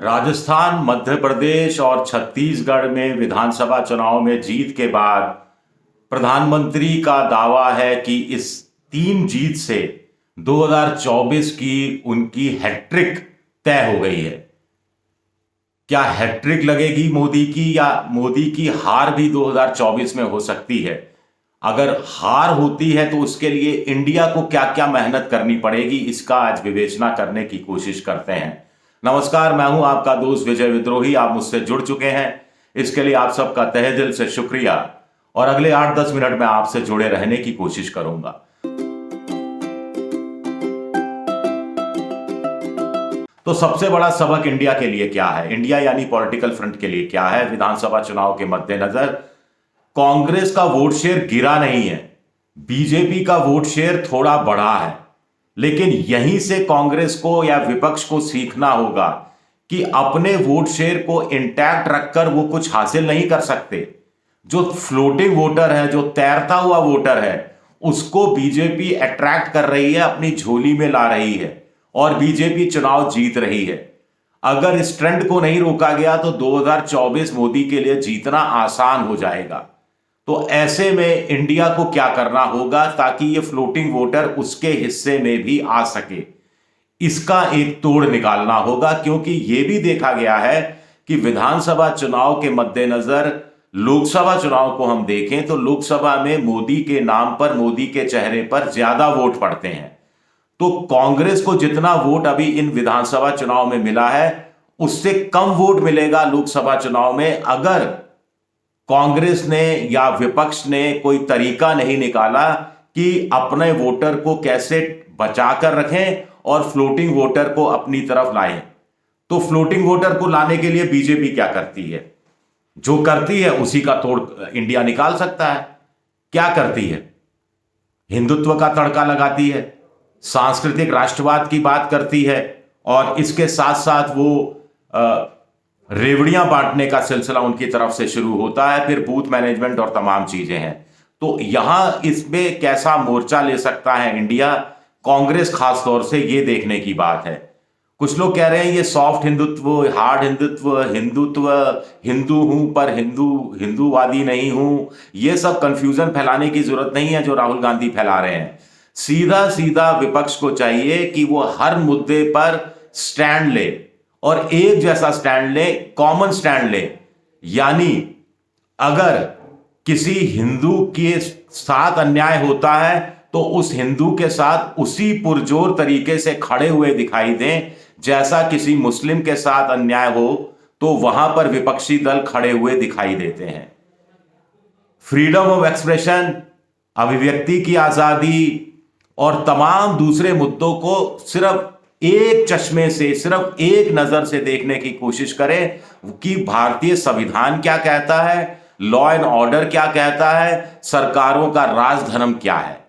राजस्थान, मध्य प्रदेश और छत्तीसगढ़ में विधानसभा चुनाव में जीत के बाद प्रधानमंत्री का दावा है कि इस 3 जीत से 2024 की उनकी हैट्रिक तय हो गई है। क्या हैट्रिक लगेगी मोदी की, या मोदी की हार भी 2024 में हो सकती है? अगर हार होती है तो उसके लिए इंडिया को क्या क्या मेहनत करनी पड़ेगी, इसका आज विवेचना करने की कोशिश करते हैं। नमस्कार, मैं हूं आपका दोस्त विजय विद्रोही। आप मुझसे जुड़ चुके हैं, इसके लिए आप सबका तहे दिल से शुक्रिया। और अगले 8-10 मिनट में आपसे जुड़े रहने की कोशिश करूंगा। तो सबसे बड़ा सबक इंडिया के लिए क्या है, इंडिया यानी पॉलिटिकल फ्रंट के लिए क्या है? विधानसभा चुनाव के मद्देनजर कांग्रेस का वोट शेयर गिरा नहीं है, बीजेपी का वोट शेयर थोड़ा बढ़ा है। लेकिन यहीं से कांग्रेस को या विपक्ष को सीखना होगा कि अपने वोट शेयर को इंटैक्ट रखकर वो कुछ हासिल नहीं कर सकते। जो फ्लोटिंग वोटर है, जो तैरता हुआ वोटर है, उसको बीजेपी अट्रैक्ट कर रही है, अपनी झोली में ला रही है और बीजेपी चुनाव जीत रही है। अगर इस ट्रेंड को नहीं रोका गया तो 2024 मोदी के लिए जीतना आसान हो जाएगा। तो ऐसे में इंडिया को क्या करना होगा ताकि ये फ्लोटिंग वोटर उसके हिस्से में भी आ सके, इसका एक तोड़ निकालना होगा। क्योंकि यह भी देखा गया है कि विधानसभा चुनाव के मद्देनजर लोकसभा चुनाव को हम देखें तो लोकसभा में मोदी के नाम पर, मोदी के चेहरे पर ज्यादा वोट पड़ते हैं। तो कांग्रेस को जितना वोट अभी इन विधानसभा चुनाव में मिला है, उससे कम वोट मिलेगा लोकसभा चुनाव में अगर कांग्रेस ने या विपक्ष ने कोई तरीका नहीं निकाला कि अपने वोटर को कैसे बचाकर रखें और फ्लोटिंग वोटर को अपनी तरफ लाएं। तो फ्लोटिंग वोटर को लाने के लिए बीजेपी क्या करती है? जो करती है उसी का तोड़ इंडिया निकाल सकता है। क्या करती है? हिंदुत्व का तड़का लगाती है, सांस्कृतिक राष्ट्रवाद की बात करती है, और इसके साथ साथ वो रेवड़ियां बांटने का सिलसिला उनकी तरफ से शुरू होता है, फिर बूथ मैनेजमेंट और तमाम चीजें हैं। तो यहां इसमें कैसा मोर्चा ले सकता है इंडिया, कांग्रेस खास तौर से ये देखने की बात है। कुछ लोग कह रहे हैं ये सॉफ्ट हिंदुत्व, हार्ड हिंदुत्व, हिंदू हूं पर हिंदूवादी नहीं हूं, ये सब कंफ्यूजन फैलाने की जरूरत नहीं है जो राहुल गांधी फैला रहे हैं। सीधा सीधा विपक्ष को चाहिए कि वो हर मुद्दे पर स्टैंड ले और एक जैसा स्टैंड ले, कॉमन स्टैंड ले। यानी अगर किसी हिंदू के साथ अन्याय होता है तो उस हिंदू के साथ उसी पुरजोर तरीके से खड़े हुए दिखाई दें जैसा किसी मुस्लिम के साथ अन्याय हो तो वहां पर विपक्षी दल खड़े हुए दिखाई देते हैं। फ्रीडम ऑफ एक्सप्रेशन, अभिव्यक्ति की आजादी और तमाम दूसरे मुद्दों को सिर्फ एक चश्मे से, सिर्फ एक नजर से देखने की कोशिश करें कि भारतीय संविधान क्या कहता है, लॉ एंड ऑर्डर क्या कहता है, सरकारों का राजधर्म क्या है।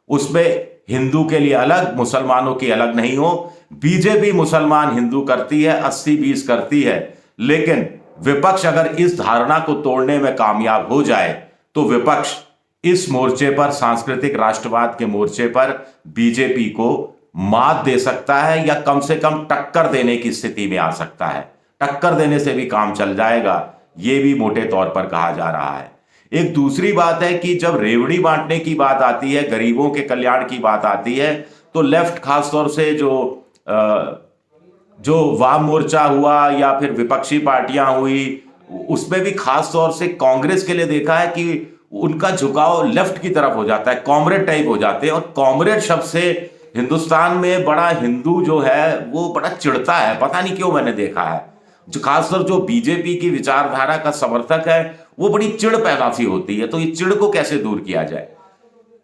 उसमें हिंदू के लिए अलग, मुसलमानों की अलग नहीं हो। बीजेपी मुसलमान हिंदू करती है, 80-20 करती है। लेकिन विपक्ष अगर इस धारणा को तोड़ने में कामयाब हो जाए तो विपक्ष इस मोर्चे पर, सांस्कृतिक राष्ट्रवाद के मोर्चे पर, बीजेपी को मात दे सकता है या कम से कम टक्कर देने की स्थिति में आ सकता है। टक्कर देने से भी काम चल जाएगा, यह भी मोटे तौर पर कहा जा रहा है। एक दूसरी बात है कि जब रेवड़ी बांटने की बात आती है, गरीबों के कल्याण की बात आती है, तो लेफ्ट खासतौर से जो वाम मोर्चा हुआ या फिर विपक्षी पार्टियां हुई, उसमें भी खास तौर से कांग्रेस के लिए देखा है कि उनका झुकाव लेफ्ट की तरफ हो जाता है, कॉमरेड टाइप हो जाते हैं। और कॉमरेड शब्द से हिंदुस्तान में बड़ा हिंदू जो है वो बड़ा चिढ़ता है, पता नहीं क्यों, मैंने देखा है। जो खासतौर जो बीजेपी की विचारधारा का समर्थक है वो बड़ी चिढ़ पैदा सी होती है। तो ये चिढ़ को कैसे दूर किया जाए?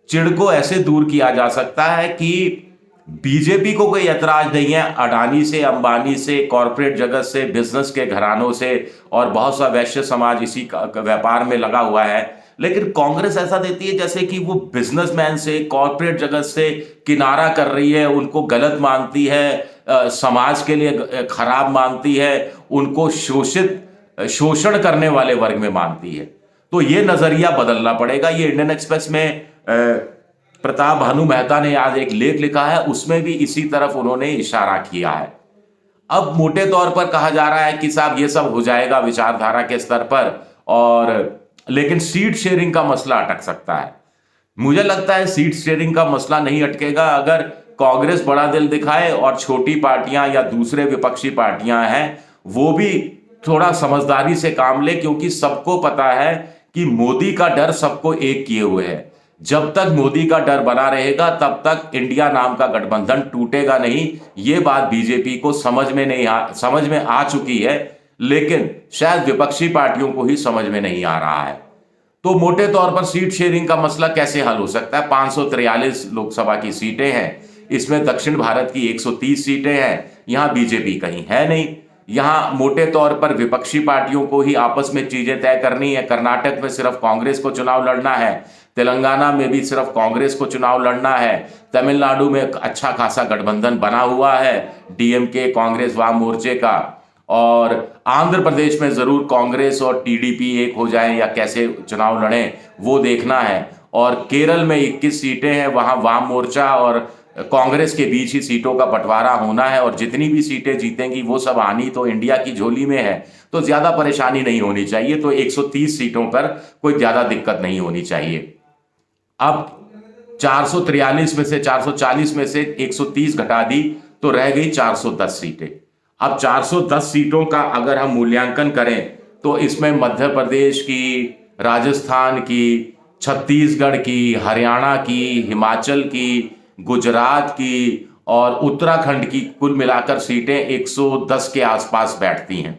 चिढ़ को ऐसे दूर किया जा सकता है कि बीजेपी को कोई ऐतराज नहीं है अडानी से, अंबानी से, कॉरपोरेट जगत से, बिजनेस के घरानों से, और बहुत सा वैश्य समाज इसी व्यापार में लगा हुआ है। लेकिन कांग्रेस ऐसा देती है जैसे कि वो बिजनेसमैन से, कॉरपोरेट जगत से किनारा कर रही है, उनको गलत मानती है, समाज के लिए खराब मानती है, उनको शोषण करने वाले वर्ग में मानती है। तो ये नजरिया बदलना पड़ेगा। ये इंडियन एक्सप्रेस में प्रताप भानु मेहता ने आज एक लेख लिखा है, उसमें भी इसी तरफ उन्होंने इशारा किया है। अब मोटे तौर पर कहा जा रहा है कि साहब ये सब हो जाएगा विचारधारा के स्तर पर, और लेकिन सीट शेयरिंग का मसला अटक सकता है। मुझे लगता है सीट शेयरिंग का मसला नहीं अटकेगा अगर कांग्रेस बड़ा दिल दिखाए और छोटी पार्टियां या दूसरे विपक्षी पार्टियां हैं वो भी थोड़ा समझदारी से काम ले, क्योंकि सबको पता है कि मोदी का डर सबको एक किए हुए है। जब तक मोदी का डर बना रहेगा तब तक इंडिया नाम का गठबंधन टूटेगा नहीं। ये बात बीजेपी को समझ में आ चुकी है, लेकिन शायद विपक्षी पार्टियों को ही समझ में नहीं आ रहा है। तो मोटे तौर पर सीट शेयरिंग का मसला कैसे हल हो सकता है? 543 लोकसभा की सीटें हैं, इसमें दक्षिण भारत की 130 सीटें हैं, यहां बीजेपी कहीं है नहीं। यहां मोटे तौर पर विपक्षी पार्टियों को ही आपस में चीजें तय करनी है। कर्नाटक में सिर्फ कांग्रेस को चुनाव लड़ना है, तेलंगाना में भी सिर्फ कांग्रेस को चुनाव लड़ना है, तमिलनाडु में अच्छा खासा गठबंधन बना हुआ है डीएमके कांग्रेस वाम मोर्चे का, और आंध्र प्रदेश में जरूर कांग्रेस और टीडीपी एक हो जाए या कैसे चुनाव लड़ें वो देखना है। और केरल में 21 सीटें हैं, वहां वाम मोर्चा और कांग्रेस के बीच ही सीटों का बंटवारा होना है, और जितनी भी सीटें जीतेंगी वो सब आनी तो इंडिया की झोली में है, तो ज्यादा परेशानी नहीं होनी चाहिए। तो 130 सीटों पर कोई ज्यादा दिक्कत नहीं होनी चाहिए। अब 443 में से 440 में से 130 घटा दी तो रह गई 410 सीटें। अब 410 सीटों का अगर हम मूल्यांकन करें तो इसमें मध्य प्रदेश की, राजस्थान की, छत्तीसगढ़ की, हरियाणा की, हिमाचल की, गुजरात की और उत्तराखंड की कुल मिलाकर सीटें 110 के आसपास बैठती हैं।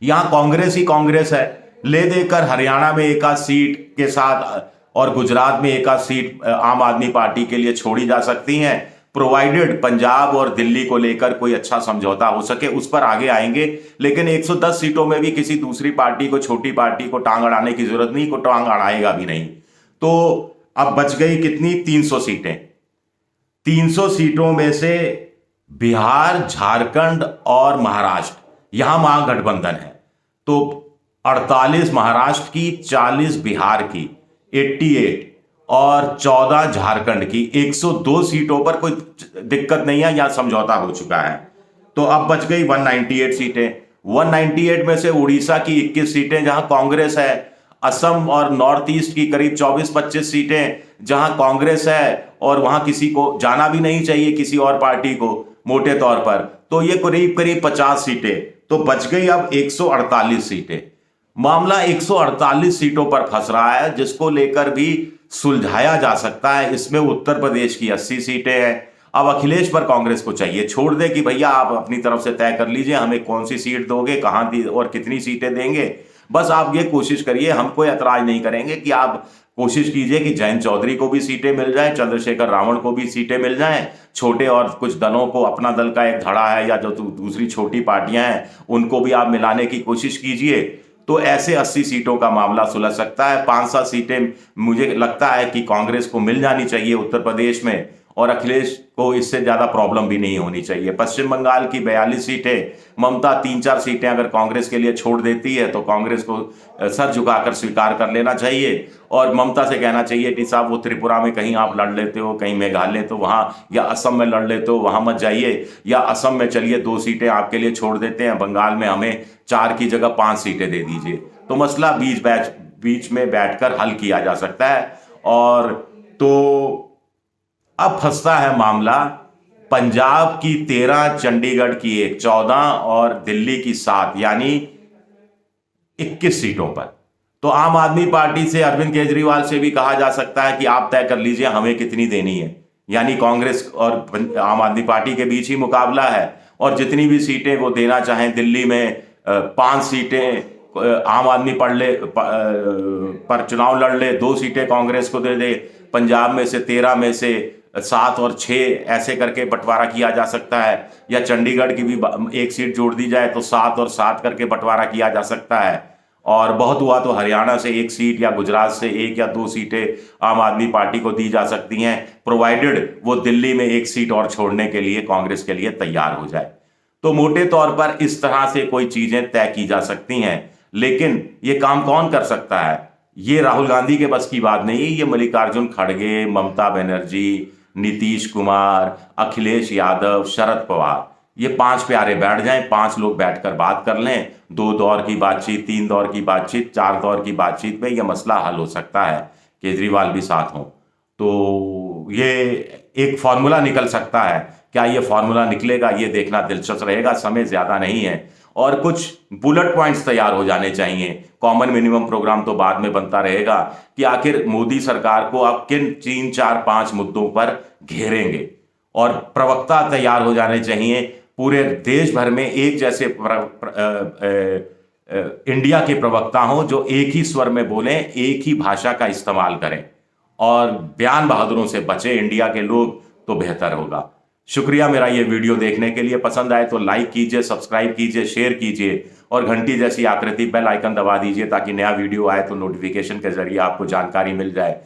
यहां कांग्रेस ही कांग्रेस है, ले देकर हरियाणा में एक आध सीट के साथ और गुजरात में एक आध सीट आम आदमी पार्टी के लिए छोड़ी जा सकती हैं, प्रोवाइडेड पंजाब और दिल्ली को लेकर कोई अच्छा समझौता हो सके, उस पर आगे आएंगे। लेकिन 110 सीटों में भी किसी दूसरी पार्टी को, छोटी पार्टी को टांग अड़ाने की जरूरत नहीं, को टांग अड़ाएगा भी नहीं। तो अब बच गई कितनी? 300 सीटें। 300 सीटों में से बिहार, झारखंड और महाराष्ट्र, यहां महागठबंधन है। तो 48 महाराष्ट्र की, 40 बिहार की, 88 और 14 झारखंड की, 102 सीटों पर कोई दिक्कत नहीं है, यहां समझौता हो चुका है। तो अब बच गई 198 सीटें। 198 में से उड़ीसा की 21 सीटें जहां कांग्रेस है, असम और नॉर्थ ईस्ट की करीब 24-25 सीटें जहां कांग्रेस है, और वहां किसी को जाना भी नहीं चाहिए, किसी और पार्टी को मोटे तौर पर। तो ये करीब करीब 50 सीटें। तो बच गई अब 148 सीटें। मामला 148 सीटों पर फंस रहा है, जिसको लेकर भी सुलझाया जा सकता है। इसमें उत्तर प्रदेश की 80 सीटें हैं। अब अखिलेश पर कांग्रेस को चाहिए छोड़ दे कि भैया आप अपनी तरफ से तय कर लीजिए, हमें कौन सी सीट दोगे, कहां दी और कितनी सीटें देंगे। बस आप ये कोशिश करिए, हम कोई ऐतराज नहीं करेंगे कि आप कोशिश कीजिए कि जयंत चौधरी को भी सीटें मिल जाएं, चंद्रशेखर रावण को भी सीटें मिल जाएं, छोटे और कुछ दलों को, अपना दल का एक धड़ा है या जो दूसरी छोटी पार्टियां हैं उनको भी आप मिलाने की कोशिश कीजिए। तो ऐसे 80 सीटों का मामला सुलझ सकता है। 5-7 सीटें मुझे लगता है कि कांग्रेस को मिल जानी चाहिए उत्तर प्रदेश में, और अखिलेश को इससे ज्यादा प्रॉब्लम भी नहीं होनी चाहिए। पश्चिम बंगाल की 42 सीटें, ममता 3-4 सीटें अगर कांग्रेस के लिए छोड़ देती है तो कांग्रेस को सर झुकाकर स्वीकार कर लेना चाहिए, और ममता से कहना चाहिए कि साहब वो त्रिपुरा में कहीं आप लड़ लेते हो, कहीं मेघालय तो वहां, या असम में लड़ लेते हो वहां मत जाइए, या असम में चलिए 2 सीटें आपके लिए छोड़ देते हैं, बंगाल में हमें 4 की जगह 5 सीटें दे दीजिए। तो मसला बीच में बैठकर हल किया जा सकता है। और तो अब फंसता है मामला पंजाब की 13, चंडीगढ़ की 1, 14 और दिल्ली की 7, यानी 21 सीटों पर। तो आम आदमी पार्टी से, अरविंद केजरीवाल से भी कहा जा सकता है कि आप तय कर लीजिए हमें कितनी देनी है, यानी कांग्रेस और आम आदमी पार्टी के बीच ही मुकाबला है, और जितनी भी सीटें वो देना चाहें, दिल्ली में 5 सीटें आम आदमी पर चुनाव लड़ ले, 2 सीटें कांग्रेस को दे दे, पंजाब में से 13 में से 7 और 6 ऐसे करके बंटवारा किया जा सकता है, या चंडीगढ़ की भी 1 सीट जोड़ दी जाए तो 7 और 7 करके बंटवारा किया जा सकता है, और बहुत हुआ तो हरियाणा से 1 सीट या गुजरात से 1 या 2 सीटें आम आदमी पार्टी को दी जा सकती हैं, प्रोवाइडेड वो दिल्ली में 1 सीट और छोड़ने के लिए कांग्रेस के लिए तैयार हो जाए। तो मोटे तौर पर इस तरह से कोई चीजें तय की जा सकती हैं। लेकिन ये काम कौन कर सकता है? ये राहुल गांधी के बस की बात नहीं, ये मल्लिकार्जुन खड़गे, ममता बनर्जी, नीतीश कुमार, अखिलेश यादव, शरद पवार, ये 5 प्यारे बैठ जाएं, 5 लोग बैठकर बात कर लें, 2 दौर की बातचीत, 3 दौर की बातचीत, 4 दौर की बातचीत में यह मसला हल हो सकता है। केजरीवाल भी साथ हों तो ये एक फॉर्मूला निकल सकता है। क्या ये फॉर्मूला निकलेगा, ये देखना दिलचस्प रहेगा। समय ज्यादा नहीं है और कुछ बुलेट पॉइंट्स तैयार हो जाने चाहिए। कॉमन मिनिमम प्रोग्राम तो बाद में बनता रहेगा कि आखिर मोदी सरकार को आप किन 3, 4, 5 मुद्दों पर घेरेंगे, और प्रवक्ता तैयार हो जाने चाहिए पूरे देश भर में एक जैसे इंडिया के प्रवक्ता हों जो एक ही स्वर में बोलें, एक ही भाषा का इस्तेमाल करें और बयान बहादुरों से बचे इंडिया के लोग, तो बेहतर होगा। शुक्रिया मेरा ये वीडियो देखने के लिए। पसंद आए तो लाइक कीजिए, सब्सक्राइब कीजिए, शेयर कीजिए और घंटी जैसी आकृति बेल आइकन दबा दीजिए ताकि नया वीडियो आए तो नोटिफिकेशन के जरिए आपको जानकारी मिल जाए।